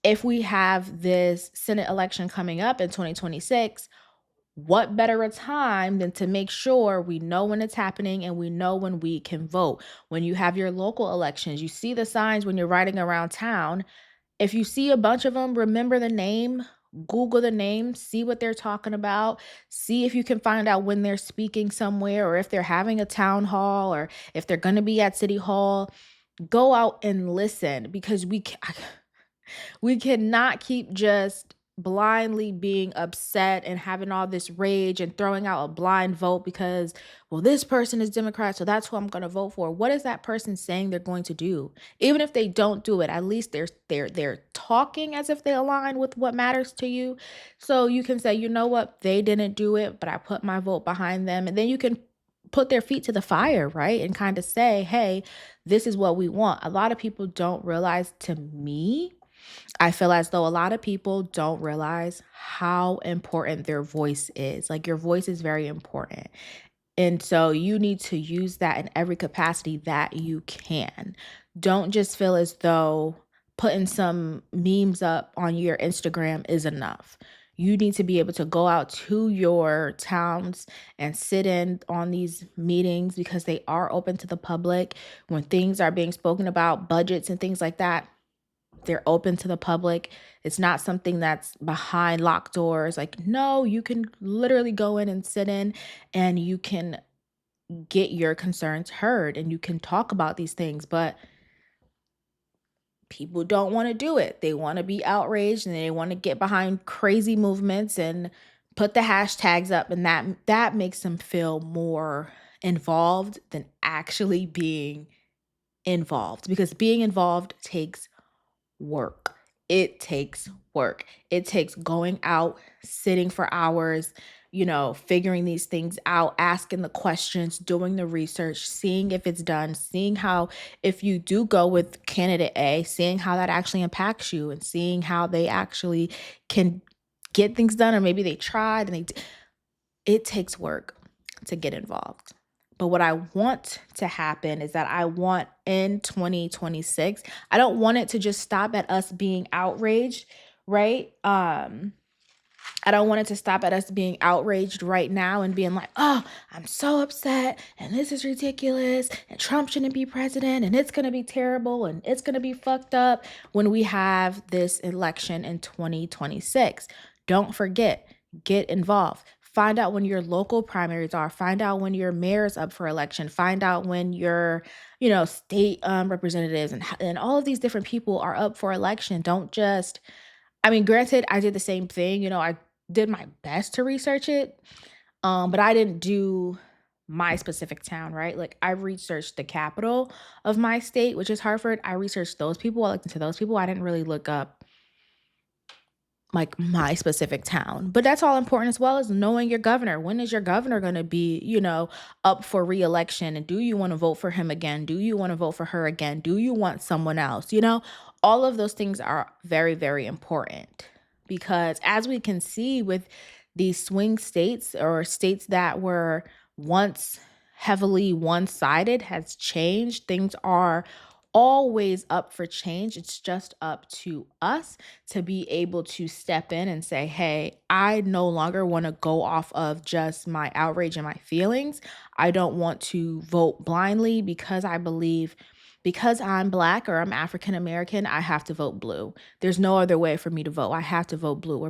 if we have this Senate election coming up in 2026, what better a time than to make sure we know when it's happening and we know when we can vote? When you have your local elections, you see the signs when you're riding around town. If you see a bunch of them, remember the name, Google the name, see what they're talking about, see if you can find out when they're speaking somewhere or if they're having a town hall or if they're going to be at City Hall. Go out and listen, because we cannot keep just blindly being upset and having all this rage and throwing out a blind vote because, well, this person is Democrat, so that's who I'm going to vote for. What is that person saying they're going to do? Even if they don't do it, at least they're talking as if they align with what matters to you. So you can say, you know what, they didn't do it, but I put my vote behind them. And then you can put their feet to the fire, right? And kind of say, hey, this is what we want. A lot of people don't realize, to me, I feel as though a lot of people don't realize how important their voice is. Like, your voice is very important. And so you need to use that in every capacity that you can. Don't just feel as though putting some memes up on your Instagram is enough. You need to be able to go out to your towns and sit in on these meetings, because they are open to the public. When things are being spoken about, budgets and things like that, they're open to the public. It's not something that's behind locked doors. Like, no, you can literally go in and sit in and you can get your concerns heard and you can talk about these things. But people don't want to do it. They want to be outraged and they want to get behind crazy movements and put the hashtags up, and that makes them feel more involved than actually being involved, because being involved takes work. It takes work. It takes going out, sitting for hours, figuring these things out, asking the questions, doing the research, seeing if it's done, seeing how, if you do go with candidate A, seeing how that actually impacts you and seeing how they actually can get things done, or maybe they tried and it takes work to get involved. But what I want to happen is that I want in 2026, I don't want it to just stop at us being outraged, right? I don't want it to stop at us being outraged right now and being like, oh, I'm so upset and this is ridiculous and Trump shouldn't be president and it's going to be terrible and it's going to be fucked up when we have this election in 2026. Don't forget, get involved. Find out when your local primaries are. Find out when your mayor's up for election. Find out when your, state representatives and all of these different people are up for election. Don't just, granted, I did the same thing. I did my best to research it, but I didn't do my specific town, right? Like, I researched the capital of my state, which is Hartford. I researched those people. I looked into those people. I didn't really look up like my specific town. But that's all important, as well as knowing your governor. When is your governor going to be, up for re-election? And do you want to vote for him again? Do you want to vote for her again? Do you want someone else? All of those things are very, very important, because as we can see with these swing states, or states that were once heavily one-sided, has changed. Things are always up for change. It's just up to us to be able to step in and say, hey, I no longer want to go off of just my outrage and my feelings. I don't want to vote blindly because I believe, because I'm Black or I'm African American, I have to vote blue. There's no other way for me to vote. I have to vote blue. Or